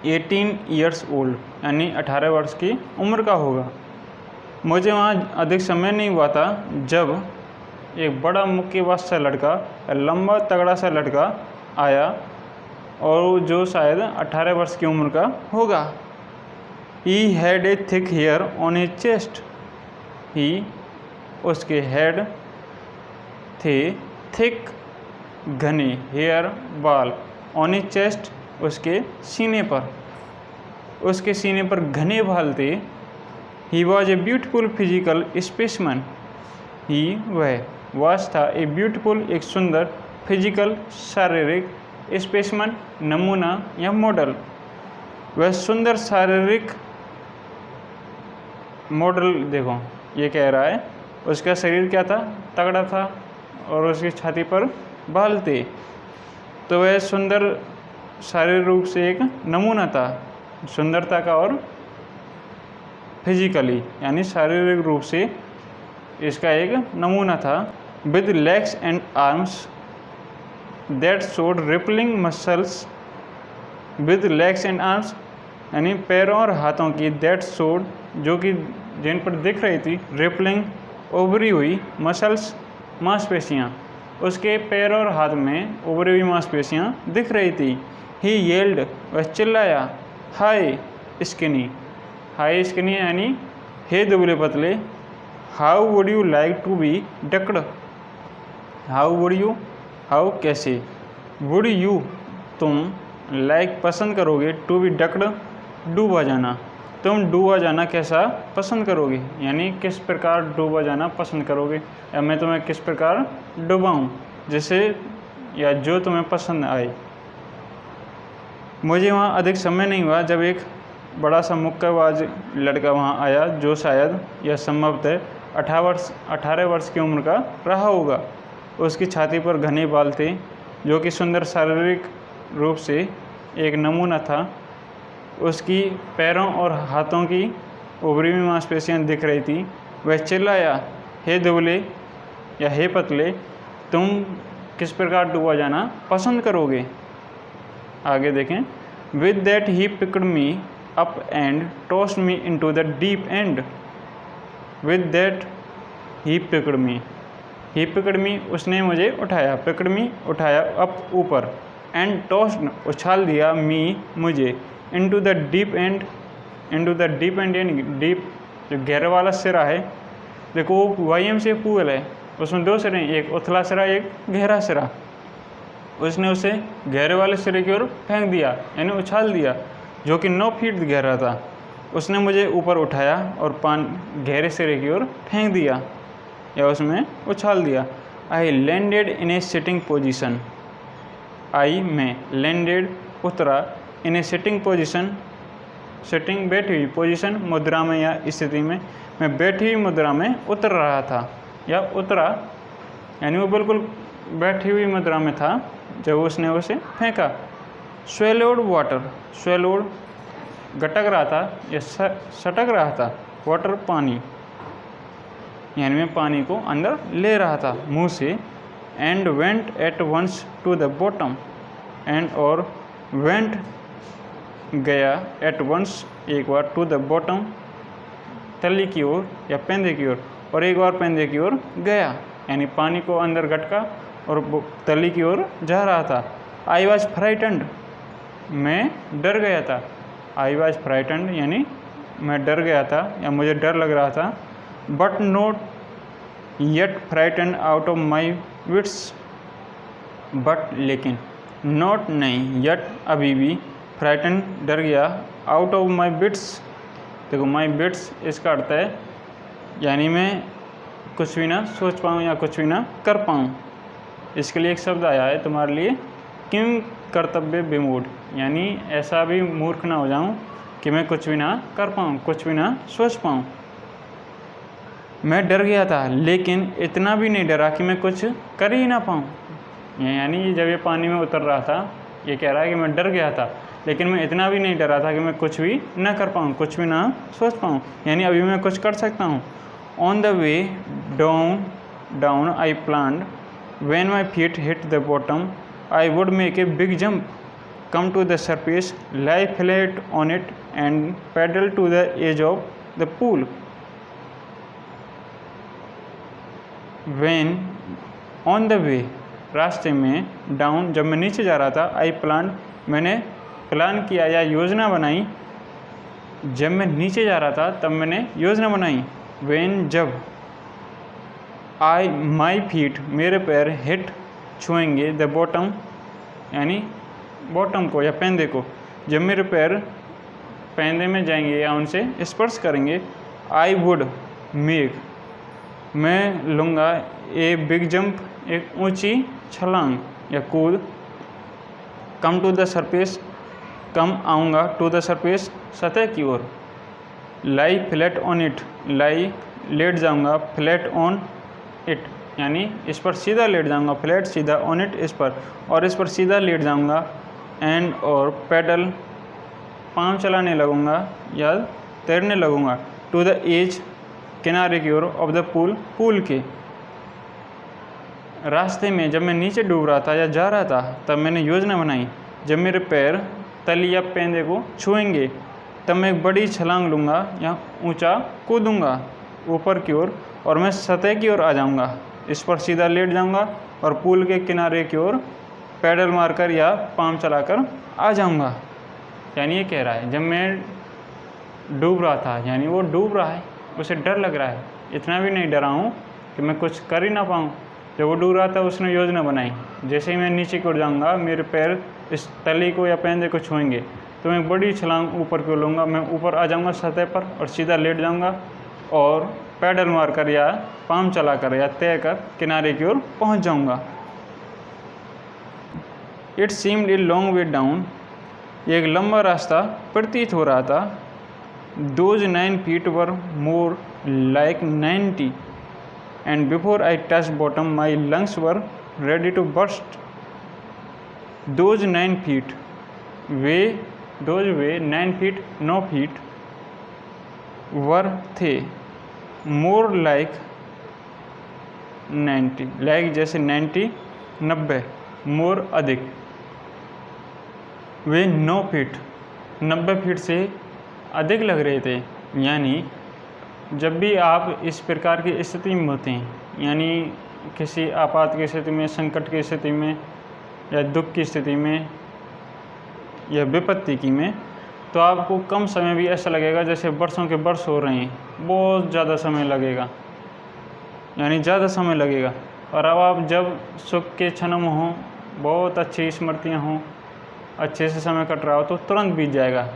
[SPEAKER 1] 18 ईयर्स ओल्ड यानी 18 वर्ष की उम्र का होगा। मुझे वहाँ अधिक समय नहीं हुआ था जब एक बड़ा मुक्केबाज सा लड़का, लंबा तगड़ा सा लड़का आया, और जो शायद 18 वर्ष की उम्र का होगा। He had a thick hair on his chest. He उसके हेड थे, थिक घने, हेयर बाल, ऑन his chest उसके सीने पर, उसके सीने पर घने बाल थे। He was a beautiful physical specimen. He वह, was था, a beautiful एक सुंदर, फिजिकल शारीरिक, स्पेसिमन नमूना या मॉडल, वह सुंदर शारीरिक मॉडल। देखो ये कह रहा है उसका शरीर क्या था, तगड़ा था, और उसकी छाती पर बाल थे, तो वह सुंदर शारीरिक रूप से एक नमूना था, सुंदरता का, और फिजिकली यानी शारीरिक रूप से इसका एक नमूना था। With legs and arms that showed rippling muscles, with legs and arms यानी पैरों और हाथों की, दैट शोड जो कि जिन पर दिख रही थी, रिपलिंग उभरी हुई, मसल्स मांसपेशियाँ, उसके पैर और हाथ में उभरी हुई मांसपेशियाँ दिख रही थी। ही येल्ड वह चिल्लाया, हाय स्किनी, हाय स्किनी यानी हे दुबले पतले, how would you like to be ducked, how would you, how कैसे, वुड यू तुम, लाइक पसंद करोगे, टू बी डक्ड डूबा जाना, तुम डूबा जाना कैसा पसंद करोगे, यानी किस प्रकार डूबा जाना पसंद करोगे, या मैं तुम्हें किस प्रकार डुबाऊँ, जैसे या जो तुम्हें पसंद आए। मुझे वहाँ अधिक समय नहीं हुआ जब एक बड़ा सा मुक्केबाज लड़का वहाँ आया जो शायद या संभवतः 18 वर्ष की उम्र का रहा होगा। उसकी छाती पर घने बाल थे जो कि सुंदर शारीरिक रूप से एक नमूना था। उसकी पैरों और हाथों की उभरी हुई मांसपेशियाँ दिख रही थी। वह चिल्लाया, हे दुबले या हे पतले, तुम किस प्रकार डूबा जाना पसंद करोगे। आगे देखें। With that he picked me up and tossed me into the deep end. With that he picked me, उसने मुझे उठाया, पिक्ड मी उठाया, अप ऊपर, एंड टॉस्ड उछाल दिया, मी मुझे, इनटू द डीप एंड, यानी डीप जो गहरे वाला सिरा है। देखो YMCA पूल है, उसमें 2 सिरे, एक उथला सिरा एक गहरा सिरा। उसने उसे गहरे वाले सिरे की ओर फेंक दिया, यानी उछाल दिया, जो कि 9 फीट गहरा था। उसने मुझे ऊपर उठाया और गहरे सिरे की ओर फेंक दिया या उसमें उछाल दिया। I landed in A sitting position, मैं लैंडेड उतरा, इन ए सिटिंग पोजीशन, सिटिंग बैठी हुई, पोजीशन मुद्रा में या स्थिति में, मैं बैठी हुई मुद्रा में उतर रहा था या उतरा, यानी वो बिल्कुल बैठी हुई मुद्रा में था जब उसने उसे फेंका। स्वेलोड वाटर, स्वेलोड गटक रहा था या सटक रहा था, वाटर पानी, यानी मैं पानी को अंदर ले रहा था मुंह से। And went at once to the bottom, and और वेंट गया, एट वंस एक बार, टू द बॉटम तली की ओर या पेंदे की ओर, और एक बार पेंदे की ओर गया, यानी पानी को अंदर गटका और तली की ओर जा रहा था। आई वॉज फ्राइटेंड, मैं डर गया था। आई वॉज फ्राइटेंड यानी मैं डर गया था या मुझे डर लग रहा था। But not yet frightened out of my wits, but लेकिन, नॉट नहीं, येट अभी भी, फ्राइटेंड डर गया, आउट ऑफ माई विट्स। देखो माई विट्स इसका अर्थ है यानी मैं कुछ भी ना सोच पाऊँ या कुछ भी ना कर पाऊँ। इसके लिए एक शब्द आया है तुम्हारे लिए, किम कर्तव्य विमूढ़, यानी ऐसा भी मूर्ख ना हो जाऊं कि मैं कुछ भी ना कर पाऊँ, कुछ भी ना सोच पाऊँ। मैं डर गया था लेकिन इतना भी नहीं डरा कि मैं कुछ कर ही ना पाऊँ। यानी जब ये पानी में उतर रहा था ये कह रहा है कि मैं डर गया था लेकिन मैं इतना भी नहीं डरा था कि मैं कुछ भी ना कर पाऊँ, कुछ भी ना सोच पाऊँ, यानी अभी मैं कुछ कर सकता हूँ। On the way down I planned, when my feet hit the bottom I would make a big jump, come to the surface, lie flat on it and paddle to the edge of the pool. When on the way, रास्ते में, down जब मैं नीचे जा रहा था, I plan मैंने plan किया या योजना बनाई, जब मैं नीचे जा रहा था तब मैंने योजना बनाई। when जब, आई माई फीट मेरे पैर, हिट छुएंगे, द बॉटम यानी बॉटम को या पेंदे को, जब मेरे पैर पेंदे में जाएंगे या उनसे स्पर्श करेंगे, आई वुड मेक मैं लूँगा, ए बिग जंप एक ऊंची छलांग या कूद, come to the surface come आऊँगा, टू द सरफेस सतह की ओर, lie flat on it lie लेट जाऊँगा, फ्लैट ऑन इट यानी इस पर सीधा लेट जाऊंगा, फ्लैट सीधा, ऑन इट इस पर, और इस पर सीधा लेट जाऊंगा, एंड और पैडल पाँव चलाने लगूंगा या तैरने लगूंगा, टू द एज किनारे की ओर, ऑफ द पूल पूल के। रास्ते में जब मैं नीचे डूब रहा था या जा रहा था तब मैंने योजना बनाई, जब मेरे पैर तली या पेंदे को छुएंगे तब मैं एक बड़ी छलांग लूँगा या ऊंचा कूदूँगा ऊपर की ओर और मैं सतह की ओर आ जाऊँगा, इस पर सीधा लेट जाऊँगा और पूल के किनारे की ओर पैडल मारकर या पाँव चलाकर आ जाऊँगा। यानी ये कह रहा है जब मैं डूब रहा था, यानी वो डूब रहा है, उसे डर लग रहा है, इतना भी नहीं डरा हूँ कि मैं कुछ कर ही ना पाऊँ, जब वो डूब रहा था उसने योजना बनाई, जैसे ही मैं नीचे की ओर जाऊँगा मेरे पैर इस तली को या पैंदे को छुएंगे तो मैं एक बड़ी छलांग ऊपर की ओर लूँगा, मैं ऊपर आ जाऊँगा सतह पर और सीधा लेट जाऊँगा और पैडल मारकर या पाम चलाकर या तैरकर किनारे की ओर पहुँच जाऊँगा। It seemed a long way down, ये एक लंबा रास्ता प्रतीत हो रहा था। Those 9 feet were more like 90 and before I touched bottom my lungs were ready to burst. Those 9 feet way 9 feet 9 feet वर थे मोर लाइक 90 लाइक जैसे 90 90 मोर अधिक, वे 9 फीट 90 फीट से अधिक लग रहे थे। यानी जब भी आप इस प्रकार की स्थिति में होते हैं, यानी किसी आपात की स्थिति में, संकट की स्थिति में या दुख की स्थिति में या विपत्ति की में, तो आपको कम समय भी ऐसा लगेगा जैसे वर्षों के वर्ष हो रहे हैं, बहुत ज़्यादा समय लगेगा, यानी ज़्यादा समय लगेगा। और अब आप जब सुख के क्षणों में हों, बहुत अच्छी स्मृतियाँ हों, अच्छे से समय कट रहा हो तो तुरंत बीत जाएगा।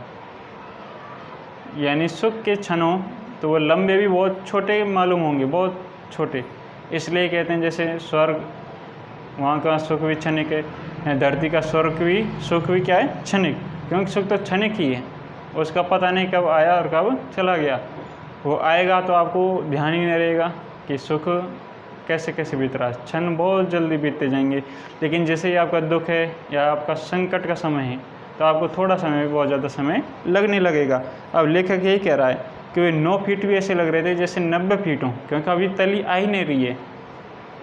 [SPEAKER 1] यानी सुख के क्षणों तो वो लंबे भी बहुत छोटे मालूम होंगे, बहुत छोटे। इसलिए कहते हैं जैसे स्वर्ग, वहाँ का सुख भी क्षणिक है, धरती का स्वर्ग भी सुख भी क्या है, क्षणिक, क्योंकि सुख तो क्षणिक ही है, उसका पता नहीं कब आया और कब चला गया। वो आएगा तो आपको ध्यान ही नहीं रहेगा कि सुख कैसे कैसे बीत रहा है, क्षण बहुत जल्दी बीतते जाएंगे। लेकिन जैसे ही आपका दुख है या आपका संकट का समय है तो आपको थोड़ा समय, बहुत ज़्यादा समय लगने लगेगा। अब लेखक यही कह रहा है कि वे 9 फीट भी ऐसे लग रहे थे जैसे 90 फीट हों, क्योंकि अभी तली आ ही नहीं रही है,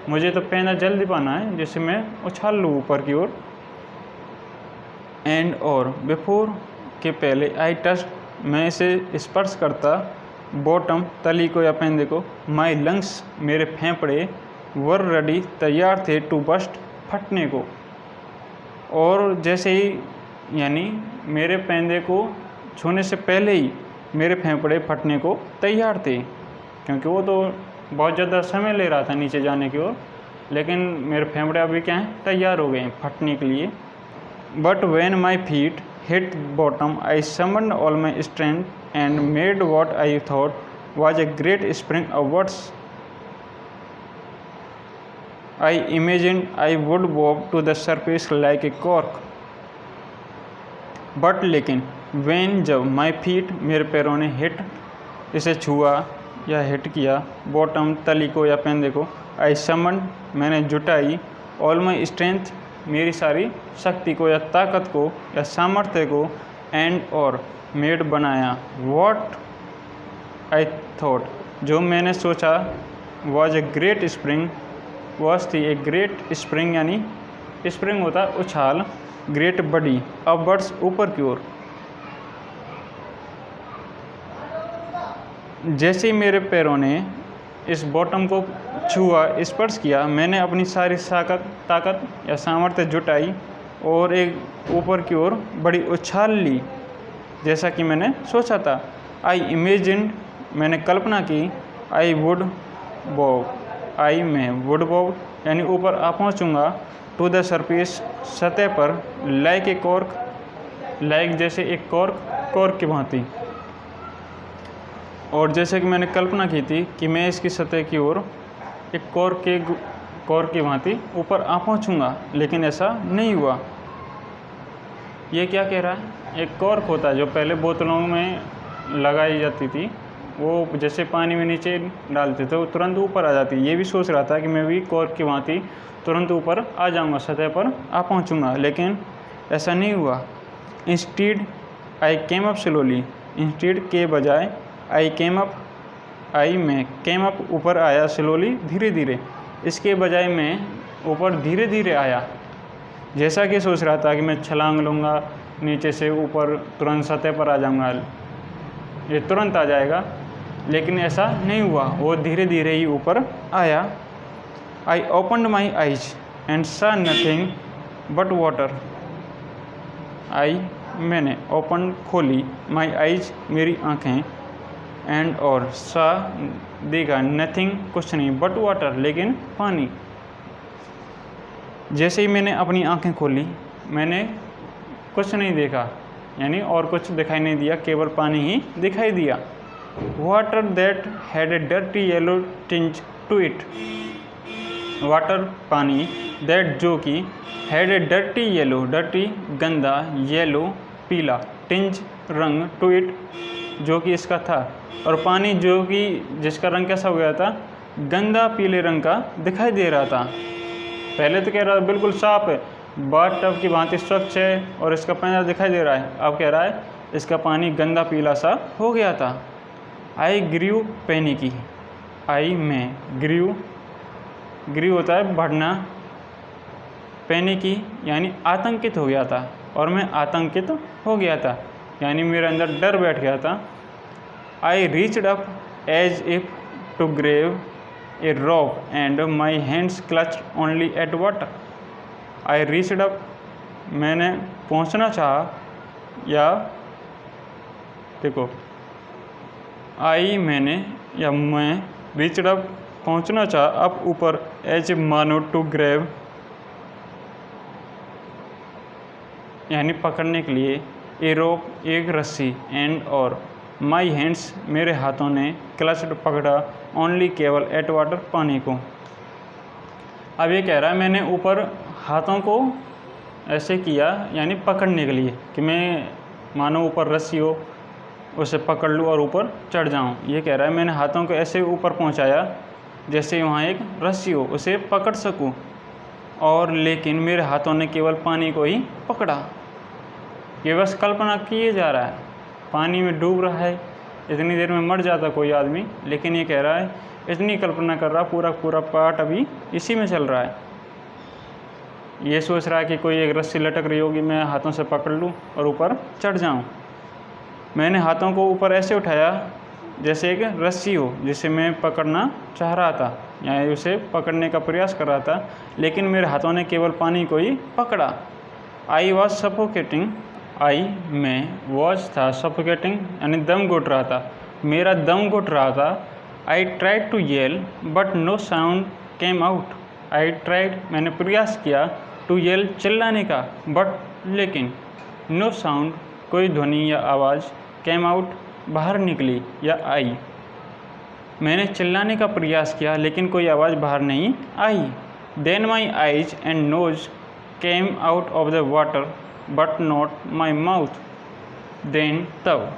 [SPEAKER 1] मुझे तो पैंदा जल्दी पाना है जैसे मैं उछाल लूँ ऊपर की ओर। एंड और बिफोर के पहले आई टच, मैं इसे स्पर्श करता, बॉटम तली को या पैंदे को, माई लंग्स मेरे फेफड़े, वर रेडी तैयार थे, टू बस्ट फटने को। और जैसे ही यानी मेरे पैंदे को छूने से पहले ही मेरे फेफड़े फटने को तैयार थे, क्योंकि वो तो बहुत ज़्यादा समय ले रहा था नीचे जाने की ओर, लेकिन मेरे फेफड़े अभी क्या हैं, तैयार हो गए हैं फटने के लिए। But when my feet hit bottom I summoned all my strength and made what I thought was a great spring upwards. I imagined I would walk to the surface like a cork. But लेकिन when जब my feet मेरे पैरों ने hit, इसे छुआ या hit किया, bottom तली को या पैंदे को, आई समन मैंने जुटाई, ऑल माई स्ट्रेंथ मेरी सारी शक्ति को या ताकत को या सामर्थ्य को, एंड और मेड बनाया, व्हाट आई थॉट जो मैंने सोचा, was a great spring, was थी ए ग्रेट स्प्रिंग, यानी स्प्रिंग होता उछाल, ग्रेट बड़ी अपवर्ड्स ऊपर की ओर। जैसे ही मेरे पैरों ने इस बॉटम को छुआ, स्पर्श किया, मैंने अपनी सारी ताकत या सामर्थ्य जुटाई और एक ऊपर की ओर बड़ी उछाल ली, जैसा कि मैंने सोचा था। आई इमेजिन्ड मैंने कल्पना की, आई वुड वॉक, आई में वुड वॉक यानी ऊपर आ पहुँचूँगा, टू द सरफेस सतह पर, लाइक ए कॉर्क, लाइक जैसे एक कॉर्क की भांति। और जैसे कि मैंने कल्पना की थी कि मैं इसकी सतह की ओर एक कॉर्क की भांति ऊपर आ पहुँचूँगा, लेकिन ऐसा नहीं हुआ। ये क्या कह रहा है, एक कॉर्क होता है जो पहले बोतलों में लगाई जाती थी, वो जैसे पानी में नीचे डालते थे वो तुरंत ऊपर आ जाती। ये भी सोच रहा था कि मैं भी कॉर्क की भांति तुरंत ऊपर आ जाऊंगा, सतह पर आ पहुंचूंगा, लेकिन ऐसा नहीं हुआ। इंस्टीड आई केम अप स्लोली, इंस्टीड के बजाय आई केम अप, आई में केम अप ऊपर आया, स्लोली धीरे धीरे, इसके बजाय मैं ऊपर धीरे धीरे आया। जैसा कि सोच रहा था कि मैं छलांग लूँगा नीचे से ऊपर, तुरंत सतह पर आ जाऊँगा, ये तुरंत आ जाएगा, लेकिन ऐसा नहीं हुआ, वो धीरे धीरे ही ऊपर आया। I opened my eyes and सा नथिंग बट वाटर, आई मैंने ओपन खोली, माई आइज मेरी आँखें, एंड और सा देखा, नथिंग कुछ नहीं, बट वाटर लेकिन पानी, जैसे ही मैंने अपनी आंखें खोली, मैंने कुछ नहीं देखा, यानी और कुछ दिखाई नहीं दिया, केवल पानी ही दिखाई दिया। Water that had a dirty yellow tinge to it. Water पानी, दैट जो कि, had a dirty yellow, dirty गंदा, येलो पीला, टिंज रंग, टू इट जो कि इसका था, और पानी जो कि जिसका रंग कैसा हो गया था, गंदा पीले रंग का दिखाई दे रहा था। पहले तो कह रहा था बिल्कुल साफ है, बाथ टब की भांति स्वच्छ है और इसका पानी दिखाई दे रहा है। अब कह रहा है इसका पानी गंदा पीला सा हो गया था। आई ग्रीव पैनिकी, आई में, ग्रीव होता है बढ़ना, पैनिकी यानी आतंकित हो गया था, और मैं आतंकित हो गया था, यानी मेरे अंदर डर बैठ गया था। I reached up as if to grab a rock and my hands clutched only at water. I reached up, मैंने पहुंचना चाहा, या देखो आई मैंने या मैं, रीच्ड अप पहुंचना चाहा, अप ऊपर, एज मानो टू ग्रेव यानी पकड़ने के लिए, ए रोप एक रस्सी, एंड और, माई हैंड्स मेरे हाथों ने, क्लच्ड पकड़ा, ओनली केवल, एट वाटर पानी को। अब ये कह रहा है मैंने ऊपर हाथों को ऐसे किया, यानी पकड़ने के लिए, कि मैं मानो ऊपर रस्सी हो उसे पकड़ लूँ और ऊपर चढ़ जाऊँ। ये कह रहा है मैंने हाथों को ऐसे ऊपर पहुँचाया जैसे वहाँ एक रस्सी हो, उसे पकड़ सकूँ, और लेकिन मेरे हाथों ने केवल पानी को ही पकड़ा। ये बस कल्पना किए जा रहा है, पानी में डूब रहा है, इतनी देर में मर जाता कोई आदमी, लेकिन ये कह रहा है इतनी कल्पना कर रहा, पूरा पार्ट अभी इसी में चल रहा है। ये सोच रहा है कि कोई एक रस्सी लटक रही होगी, मैं हाथों से पकड़ लूँ और ऊपर चढ़ जाऊँ। मैंने हाथों को ऊपर ऐसे उठाया जैसे एक रस्सी हो जिसे मैं पकड़ना चाह रहा था, यानी उसे पकड़ने का प्रयास कर रहा था, लेकिन मेरे हाथों ने केवल पानी को ही पकड़ा। आई वॉज सफोकेटिंग, आई में, वॉज था, सफोकेटिंग यानी दम घुट रहा था, मेरा दम घुट रहा था। I tried to yell but no sound came out. I tried मैंने प्रयास किया, टू येल चिल्लाने का, बट लेकिन, नो साउंड कोई ध्वनि या आवाज़, केम आउट बाहर निकली या आई। मैंने चिल्लाने का प्रयास किया लेकिन कोई आवाज़ बाहर नहीं आई। Then my eyes and nose came out of the water but not my mouth. Then तब,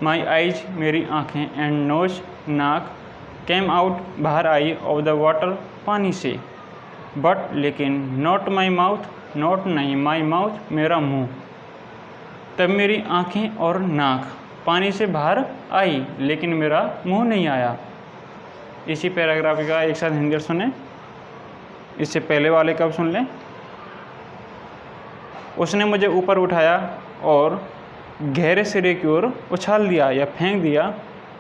[SPEAKER 1] माई आइज मेरी आँखें, एंड नोज नाक, केम आउट बाहर आई, ऑफ द वाटर पानी से, बट लेकिन, नॉट माई माउथ नॉट नहीं, माई माउथ मेरा मुँह। तब मेरी आँखें और नाक पानी से बाहर आई लेकिन मेरा मुंह नहीं आया। इसी पैराग्राफ का एक साथ हिंदी सुने, इससे पहले वाले कब सुन लें। उसने मुझे ऊपर उठाया और गहरे सिरे की ओर उछाल दिया या फेंक दिया।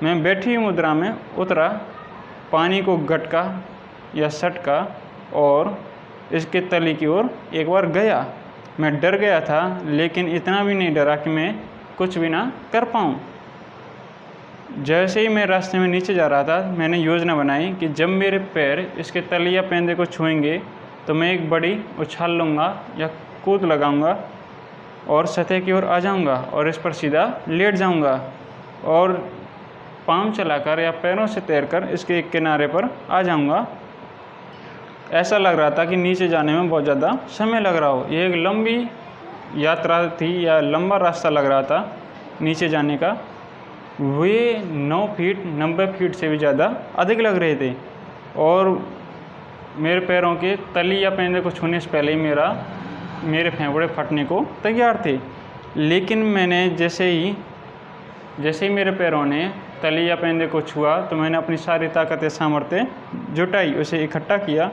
[SPEAKER 1] मैं बैठी हुई मुद्रा में उतरा, पानी को गटका या सटका और इसके तली की ओर एक बार गया। मैं डर गया था लेकिन इतना भी नहीं डरा कि मैं कुछ भी ना कर पाऊँ। जैसे ही मैं रास्ते में नीचे जा रहा था, मैंने योजना बनाई कि जब मेरे पैर इसके तली या पेंदे को छुएंगे तो मैं एक बड़ी उछाल लूँगा या कूद लगाऊंगा और सतह की ओर आ जाऊंगा और इस पर सीधा लेट जाऊंगा और पाँव चलाकर या पैरों से तैरकर इसके एक किनारे पर आ जाऊंगा। ऐसा लग रहा था कि नीचे जाने में बहुत ज़्यादा समय लग रहा हो। ये एक लंबी यात्रा थी या लंबा रास्ता लग रहा था नीचे जाने का। वे 9 फीट 90 फीट से भी ज़्यादा अधिक लग रहे थे और मेरे पैरों के तली या पेंदे को छूने से पहले ही मेरे फेफड़े फटने को तैयार थे। लेकिन मैंने जैसे ही मेरे पैरों ने तली या पेंदे को छुआ तो मैंने अपनी सारी ताकत सामर्थ्य जुटाई, उसे इकट्ठा किया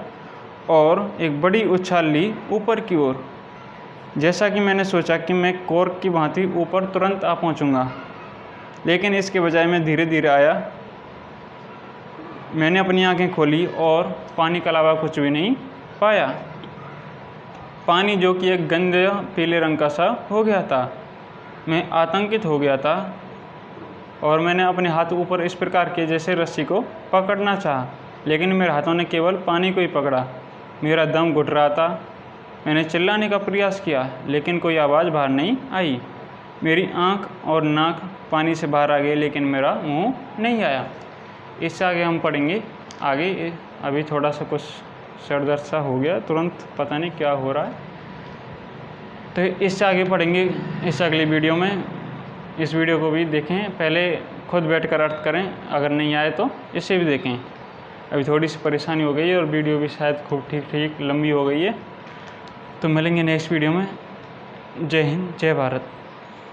[SPEAKER 1] और एक बड़ी उछाल ली ऊपर की ओर। जैसा कि मैंने सोचा कि मैं कॉर्क की भांति ऊपर तुरंत आ पहुंचूंगा, लेकिन इसके बजाय मैं धीरे धीरे आया। मैंने अपनी आंखें खोली और पानी के अलावा कुछ भी नहीं पाया। पानी जो कि एक गंदे पीले रंग का सा हो गया था। मैं आतंकित हो गया था और मैंने अपने हाथ ऊपर इस प्रकार के जैसे रस्सी को पकड़ना चाहा, लेकिन मेरे हाथों ने केवल पानी को ही पकड़ा। मेरा दम घुट रहा था मैंने चिल्लाने का प्रयास किया लेकिन कोई आवाज़ बाहर नहीं आई। मेरी आँख और नाक पानी से बाहर आ गए लेकिन मेरा मुंह नहीं आया। इससे आगे हम पढ़ेंगे आगे। अभी थोड़ा सा कुछ सर दर्द सा हो गया, तुरंत पता नहीं क्या हो रहा है। तो इससे आगे पढ़ेंगे इस अगली वीडियो में। इस वीडियो को भी देखें, पहले खुद बैठकर अर्थ करें, अगर नहीं आए तो इसे भी देखें। अभी थोड़ी सी परेशानी हो गई है और वीडियो भी शायद खूब ठीक लंबी हो गई है। तो मिलेंगे नेक्स्ट वीडियो में। जय हिंद, जय भारत।